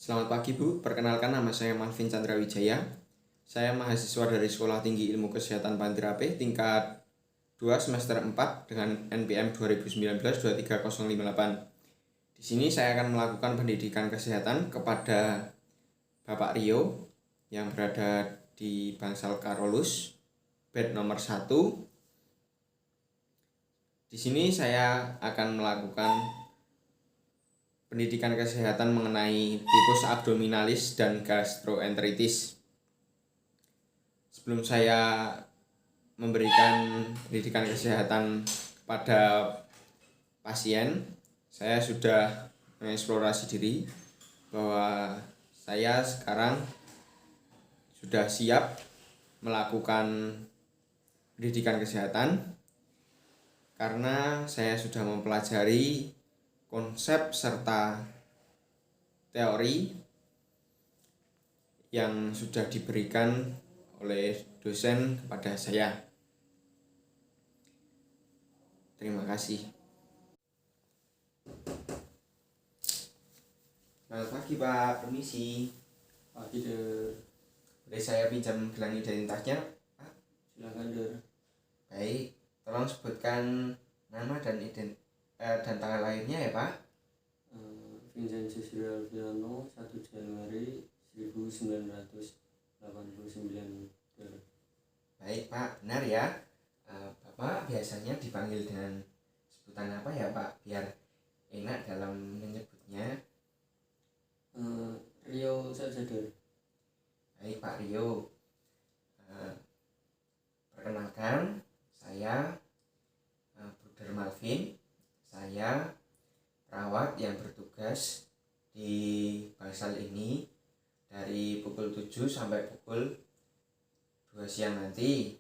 Selamat pagi Bu, perkenalkan nama saya Malvin Chandra Wijaya. Saya mahasiswa dari Sekolah Tinggi Ilmu Kesehatan Pantirape tingkat 2 semester 4 dengan NPM 2019-23058. Di sini saya akan melakukan pendidikan kesehatan kepada Bapak Rio yang berada di Bangsal Karolus, bed nomor 1. Di sini saya akan melakukan pendidikan kesehatan mengenai tifus abdominalis dan gastroenteritis. Sebelum saya memberikan pendidikan kesehatan pada pasien, saya sudah mengeksplorasi diri bahwa saya sekarang sudah siap melakukan pendidikan kesehatan karena saya sudah mempelajari konsep serta teori yang sudah diberikan oleh dosen kepada saya. Terima kasih. Selamat pagi Pak, permisi. Pagi Der. Boleh saya pinjam gelang identitasnya Pak? Silakan Der. Baik, tolong sebutkan nama dan tanggal lahirnya ya Pak. Vincent Susilo Alfiano, 1 Januari 1989 Der. Baik Pak, benar ya. Bapak biasanya dipanggil dengan sebutan apa ya Pak, biar enak dalam menyebutnya? Rio saja Der. Baik Pak Rio, perkenalkan saya Bruder Malvin. Saya perawat yang bertugas di Bangsal ini dari pukul 7 sampai pukul 2 siang nanti.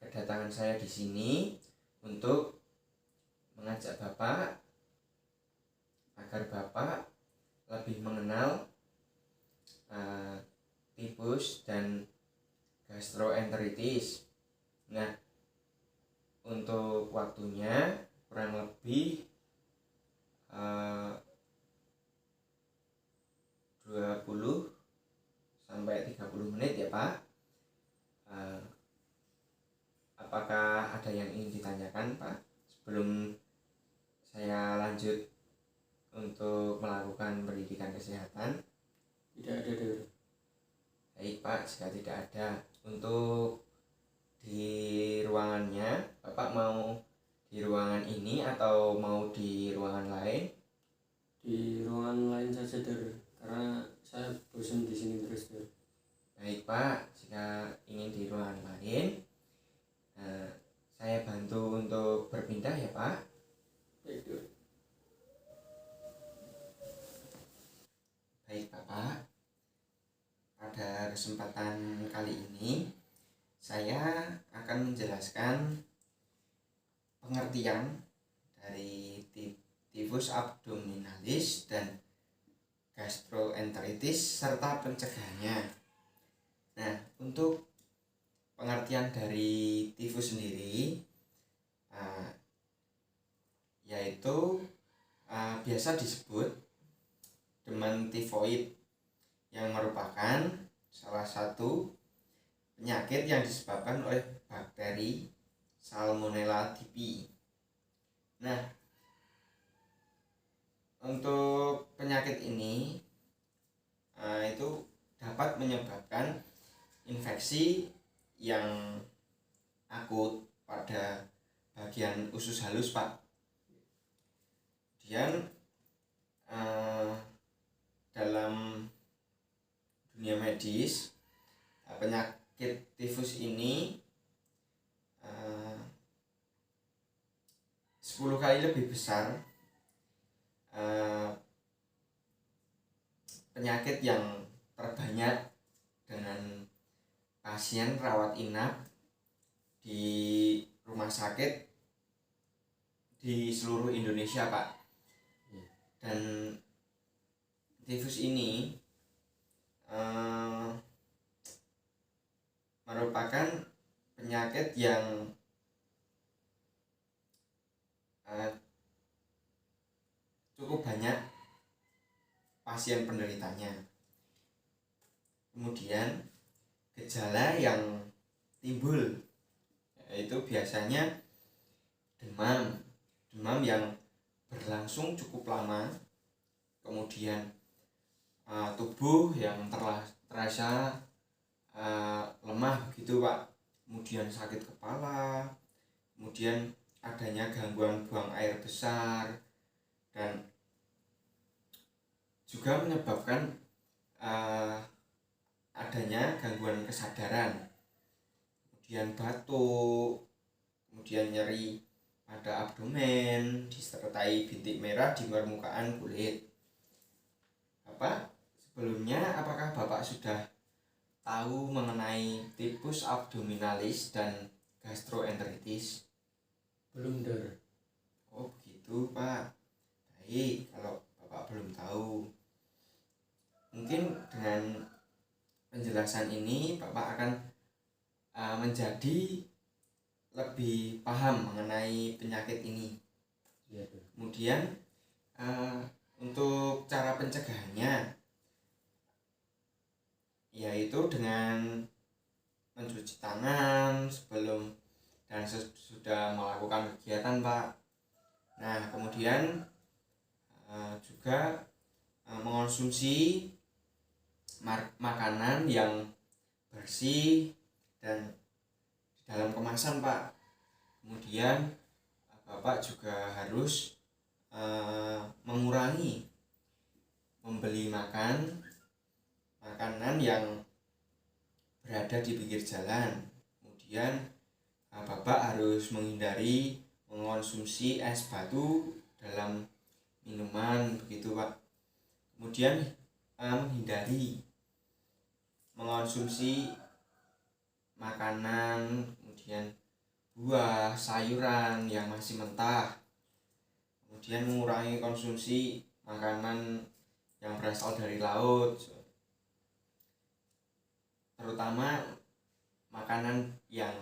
Kedatangan saya di sini untuk mengajak Bapak agar Bapak lebih mengenal tifus dan gastroenteritis. Nah, untuk waktunya kurang lebih 20 sampai 30 menit ya Pak. Apakah ada yang ingin ditanyakan Pak sebelum saya lanjut untuk melakukan pendidikan kesehatan? Tidak ada Der. Baik Pak, jika tidak ada, untuk di ruangannya Bapak mau di ruangan ini atau mau di ruangan lain? Di ruangan lain saja Der, karena saya bosan di sini terus Der. Baik Pak, jika ingin di ruangan lain, saya bantu untuk berpindah ya Pak. Baik Der. Baik Bapak, pada kesempatan kali ini saya akan menjelaskan pengertian dari tifus abdominalis dan gastroenteritis serta pencegahannya. Nah, untuk pengertian dari tifus sendiri yaitu biasa disebut demam tifoid yang merupakan salah satu penyakit yang disebabkan oleh bakteri Salmonella typhi. Nah, untuk penyakit ini itu dapat menyebabkan infeksi yang akut pada bagian usus halus Pak. Kemudian dalam dunia medis, penyakit tifus ini 10 kali lebih besar penyakit yang terbanyak dengan pasien rawat inap di rumah sakit di seluruh Indonesia Pak. Dan tifus ini merupakan penyakit yang cukup banyak pasien penderitanya. Kemudian gejala yang timbul yaitu biasanya demam yang berlangsung cukup lama, kemudian tubuh yang terasa lemah begitu Pak, kemudian sakit kepala, kemudian adanya gangguan buang air besar, dan juga menyebabkan adanya gangguan kesadaran, kemudian batuk, kemudian nyeri pada abdomen disertai bintik merah di permukaan kulit. Sebelumnya apakah Bapak sudah tahu mengenai tifus abdominalis dan gastroenteritis? Belum, Der. Oh begitu Pak. Baik, kalau Bapak belum tahu, mungkin dengan penjelasan ini Bapak akan menjadi lebih paham mengenai penyakit ini. Ya, kemudian untuk cara pencegahannya yaitu dengan mencuci tangan sebelum dan sesudah melakukan kegiatan Pak. Nah kemudian juga mengonsumsi makanan yang bersih dan di dalam kemasan Pak. Kemudian Bapak juga harus mengurangi membeli makanan yang berada di pinggir jalan. Kemudian Bapak harus menghindari mengonsumsi es batu dalam minuman begitu Pak. Kemudian menghindari mengonsumsi makanan, kemudian buah, sayuran yang masih mentah. Kemudian mengurangi konsumsi makanan yang berasal dari laut, terutama makanan yang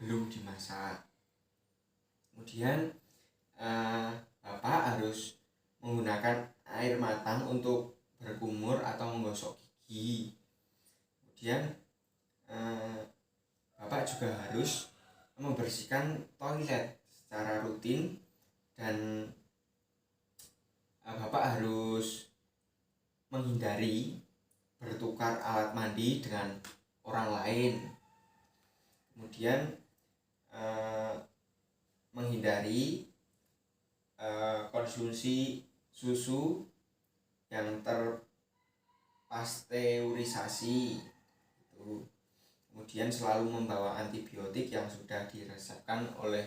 belum dimasak. Kemudian Bapak harus menggunakan air matang untuk berkumur atau menggosok gigi. Kemudian Bapak juga harus membersihkan toilet secara rutin, dan Bapak harus menghindari bertukar alat mandi dengan orang lain. Kemudian menghindari konsumsi susu yang terpasteurisasi itu. Kemudian selalu membawa antibiotik yang sudah diresepkan oleh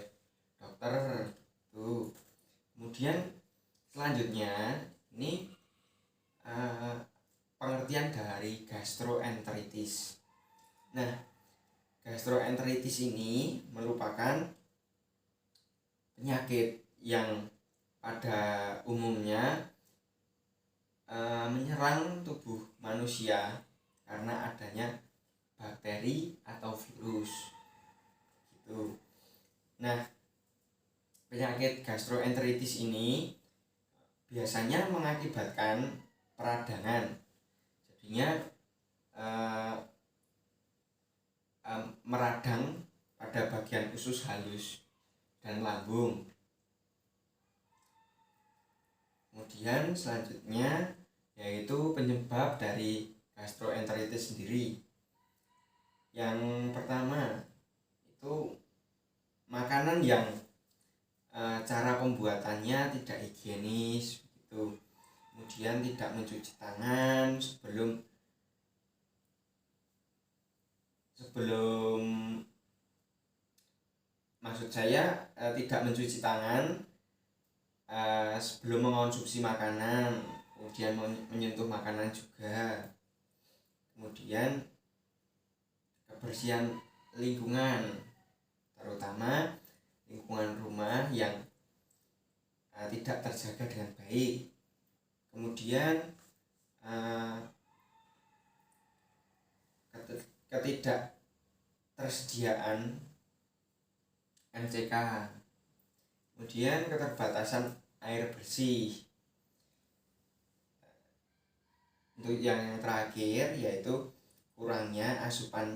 dokter itu. Kemudian selanjutnya ini pengertian dari gastroenteritis. Nah, gastroenteritis ini merupakan penyakit yang pada umumnya menyerang tubuh manusia karena adanya bakteri atau virus gitu. Nah, penyakit gastroenteritis ini biasanya mengakibatkan peradangan, jadinya meradang pada bagian usus halus dan lambung. Kemudian selanjutnya yaitu penyebab dari gastroenteritis sendiri. Yang pertama itu makanan yang cara pembuatannya tidak higienis gitu. Kemudian tidak mencuci tangan sebelum maksud saya tidak mencuci tangan sebelum mengonsumsi makanan, kemudian menyentuh makanan juga. Kemudian kebersihan lingkungan, terutama lingkungan rumah yang tidak terjaga dengan baik. Kemudian ketidaktersediaan MCK, kemudian keterbatasan air bersih. Untuk yang terakhir yaitu kurangnya asupan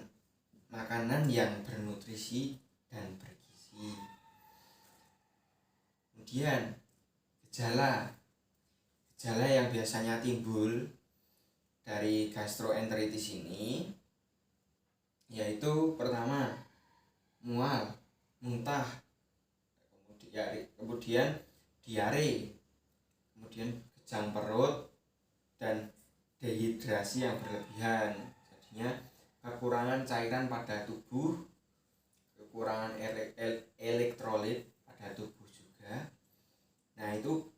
makanan yang bernutrisi dan bergizi. Kemudian gejala yang biasanya timbul dari gastroenteritis ini yaitu pertama mual, muntah, kemudian diare, kemudian kejang perut dan dehidrasi yang berlebihan. Jadinya kekurangan cairan pada tubuh, kekurangan elektrolit pada tubuh juga. Nah, itu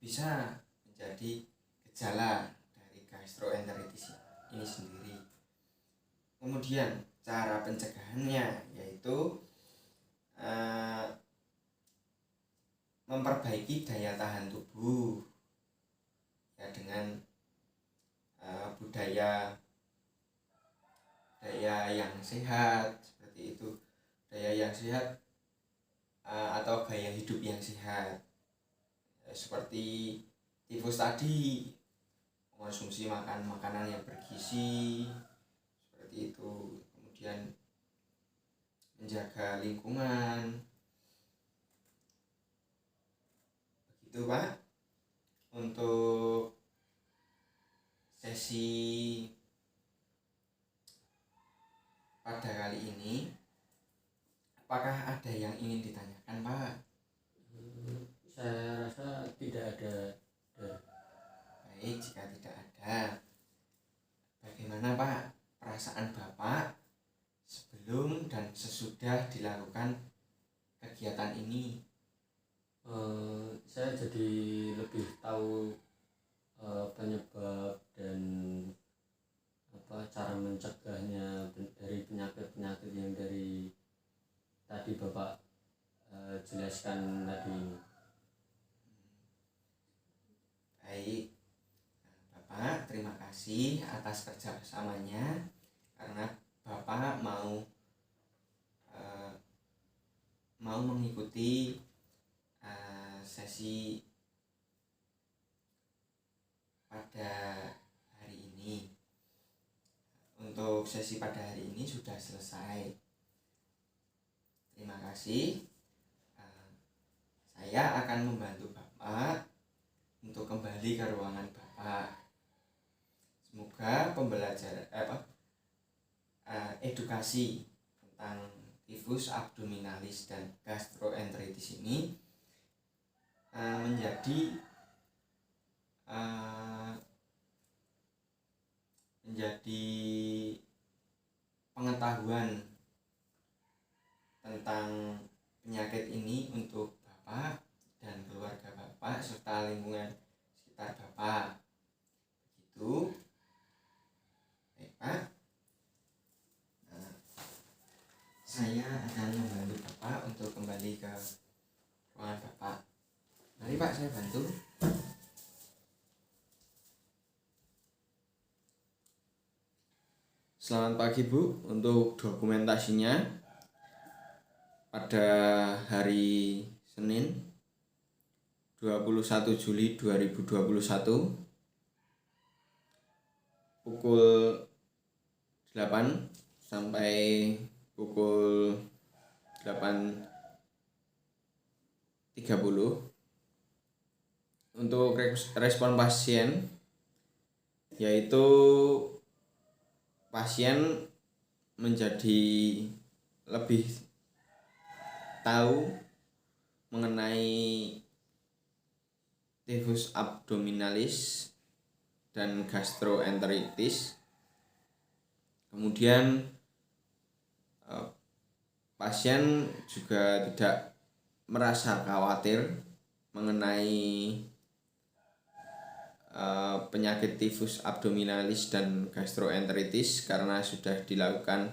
bisa menjadi gejala dari gastroenteritis ini sendiri. Kemudian cara pencegahannya yaitu memperbaiki daya tahan tubuh ya dengan budaya yang sehat seperti itu, daya yang sehat atau gaya hidup yang sehat seperti tifus tadi, mengonsumsi makanan yang bergizi seperti itu, kemudian menjaga lingkungan. Begitu Pak untuk sesi pada kali ini. Apakah ada yang ingin ditanyakan Pak? Saya rasa tidak ada. Baik, jika tidak ada, bagaimana Pak perasaan Bapak sebelum dan sesudah dilakukan kegiatan ini? Saya jadi lebih tahu penyebab dan cara mencegahnya dari penyakit-penyakit yang dari tadi Bapak jelaskan tadi. Baik, Bapak terima kasih atas kerjasamanya karena Bapak mau mengikuti sesi pada hari ini. Untuk sesi pada hari ini sudah selesai. Terima kasih. Saya akan membantu Bapak untuk kembali ke ruangan Bapak. Semoga pembelajaran edukasi tentang tifus abdominalis dan gastroenteritis ini menjadi pengetahuan tentang penyakit ini untuk Bapak dan keluarga Bapak serta lingkungan sekitar Bapak. Begitu. Baik Pak, saya akan membantu Bapak untuk kembali ke ruangan Bapak. Mari Pak, saya bantu. Selamat pagi Bu. Untuk dokumentasinya pada hari Senin 21 Juli 2021 pukul 8 sampai pukul 8.30 untuk respon pasien, yaitu pasien menjadi lebih tahu mengenai tifus abdominalis dan gastroenteritis. Kemudian pasien juga tidak merasa khawatir mengenai penyakit tifus abdominalis dan gastroenteritis karena sudah dilakukan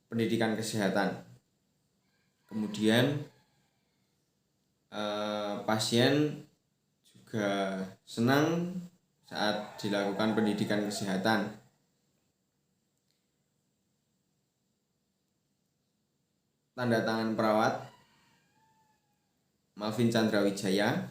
pendidikan kesehatan. Kemudian pasien juga senang saat dilakukan pendidikan kesehatan. Tanda tangan perawat Malvin Chandra Wijaya.